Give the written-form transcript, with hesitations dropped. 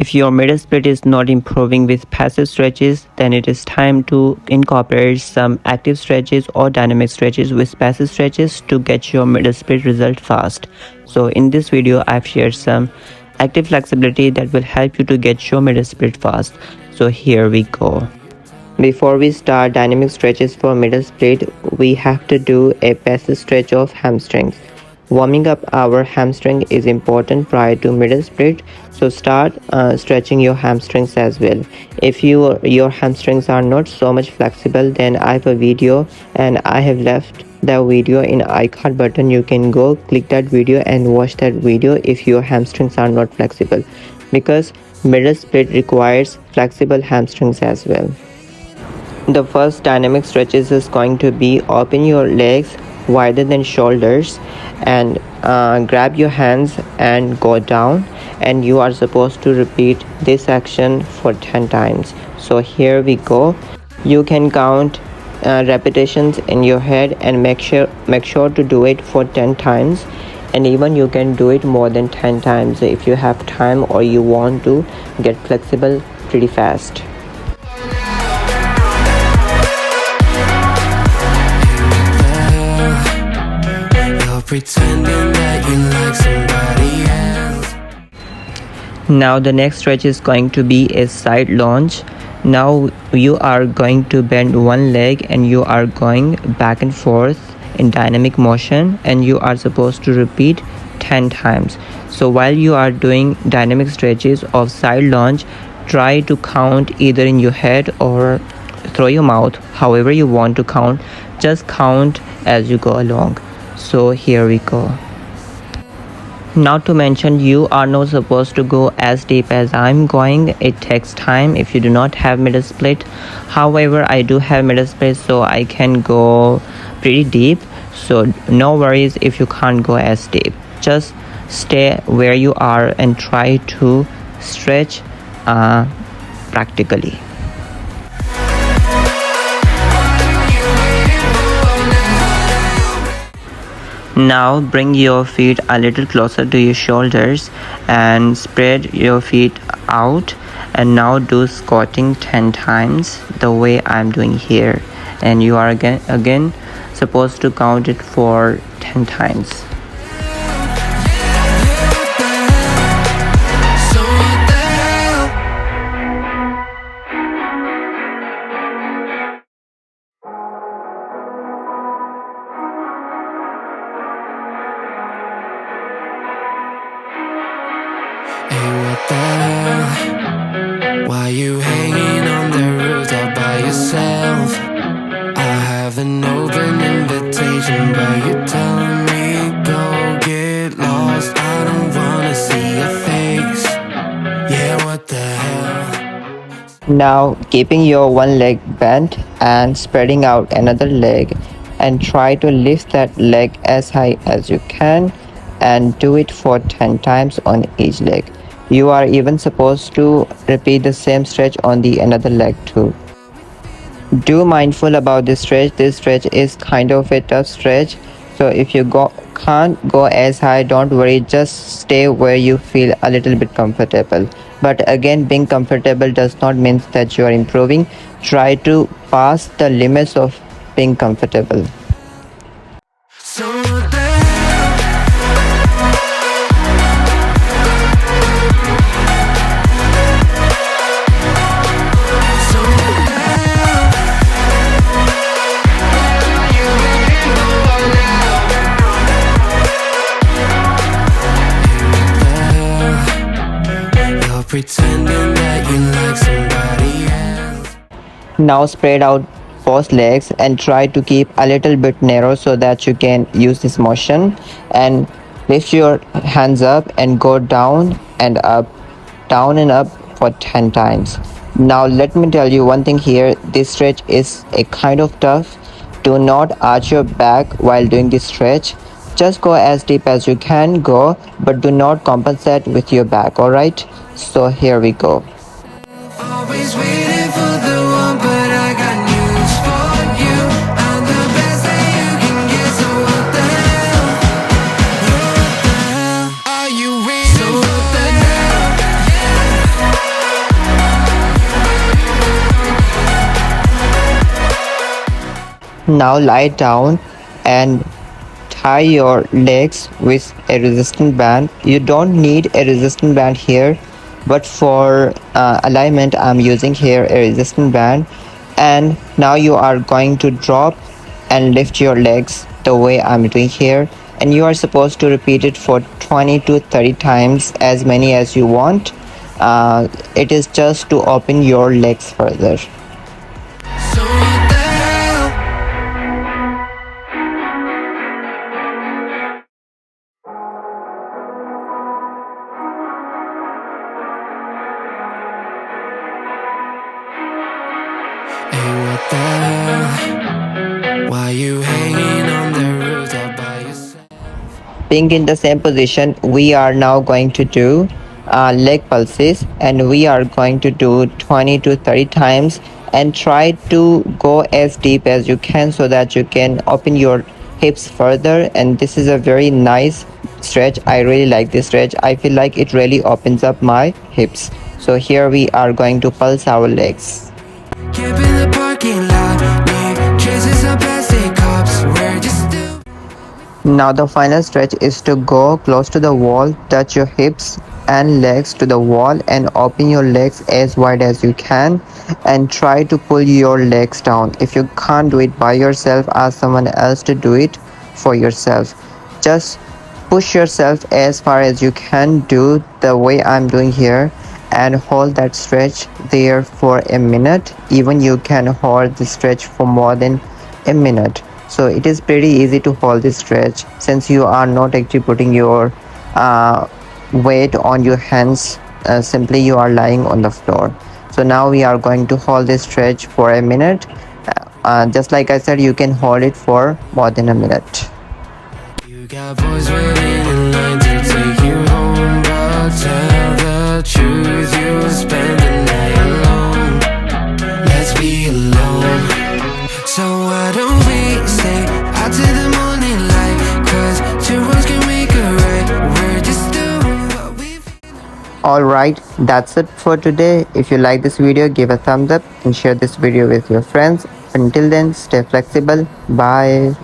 If your middle split is not improving with passive stretches, then it is time to incorporate some active stretches or dynamic stretches with passive stretches to get your middle split result fast. So in this video, I've shared some active flexibility that will help you to get your middle split fast. So here we go. Before we start dynamic stretches for middle split, we have to do a passive stretch of hamstrings. Warming up our hamstring is important prior to middle split, so start stretching your hamstrings as well. If your hamstrings are not so much flexible, then I have a video and I have left the video in icon button. You can go click that video and watch that video if your hamstrings are not flexible, because middle split requires flexible hamstrings as well. The first dynamic stretches is going to be open your legs wider than shoulders and grab your hands and go down, and you are supposed to repeat this action for 10 times. So here we go. You can count repetitions in your head and make sure to do it for 10 times, and even you can do it more than 10 times if you have time or you want to get flexible pretty fast. Pretending that you like somebody else. Now the next stretch is going to be a side lunge. Now you are going to bend one leg and you are going back and forth in dynamic motion, and you are supposed to repeat 10 times. So while you are doing dynamic stretches of side lunge, try to count either in your head or through your mouth, however you want to count. Just count as you go along. So here we go. Not to mention, you are not supposed to go as deep as I'm going. It takes time if you do not have middle split. However, I do have middle split, so I can go pretty deep. So no worries if you can't go as deep. Just stay where you are and try to stretch practically. Now bring your feet a little closer to your shoulders and spread your feet out, and now do squatting 10 times the way I'm doing here, and you are again supposed to count it for 10 times. Hey, what the hell? Why you hanging on the roof all by yourself? I have an open invitation, but you're telling me go get lost. I don't wanna see your face. Yeah, what the hell? Now keeping your one leg bent and spreading out another leg, and try to lift that leg as high as you can, and do it for 10 times on each leg. You are even supposed to repeat the same stretch on the another leg too. Do mindful about this stretch. This stretch is kind of a tough stretch, so if you can't go as high, don't worry, just stay where you feel a little bit comfortable. But again, being comfortable does not mean that you are improving. Try to pass the limits of being comfortable. So what the hell? So what the hell? You're pretending that you like somebody else. Now spread out both legs and try to keep a little bit narrow so that you can use this motion, and lift your hands up and go down and up for 10 times. Now let me tell you one thing here. This stretch is a kind of tough. Do not arch your back while doing this stretch. Just go as deep as you can go, but do not compensate with your back. Alright, so here we go. Always waiting for the one, but I got news for you. I'm the best that you can get, so what the hell? What the hell? Are you ready? So what the hell? Now lie down and tie your legs with a resistant band. You don't need a resistant band here, but for alignment I'm using here a resistant band. And now you are going to drop and lift your legs the way I'm doing here, and you are supposed to repeat it for 20 to 30 times, as many as you want. It is just to open your legs further. So what the hell? Hey, what the hell? Why you hanging on the rooftop by yourself? Being in the same position, we are now going to do leg pulses, and we are going to do 20 to 30 times, and try to go as deep as you can so that you can open your hips further. And this is a very nice stretch. I really like this stretch. I feel like it really opens up my hips. So here we are going to pulse our legs. Camp in the parking lot, near traces of plastic cups. We're just stupid. Now the final stretch is to go close to the wall, touch your hips and legs to the wall, and open your legs as wide as you can, and try to pull your legs down. If you can't do it by yourself, ask someone else to do it for yourself. Just push yourself as far as you can, do the way I'm doing here, and hold that stretch there for a minute. Even you can hold the stretch for more than a minute. So it is pretty easy to hold this stretch since you are not actually putting your weight on your hands. Simply you are lying on the floor. So now we are going to hold this stretch for a minute. Just like I said, you can hold it for more than a minute. You got boys waiting in line to take you home, but tell the truth, you'll spend the night alone. Let's be alone. So why don't we stay out to the morning light? 'Cause two words can make a right. We're just doing what we feel. Alright, that's it for today. If you like this video, give a thumbs up and share this video with your friends. Until then, stay flexible. Bye.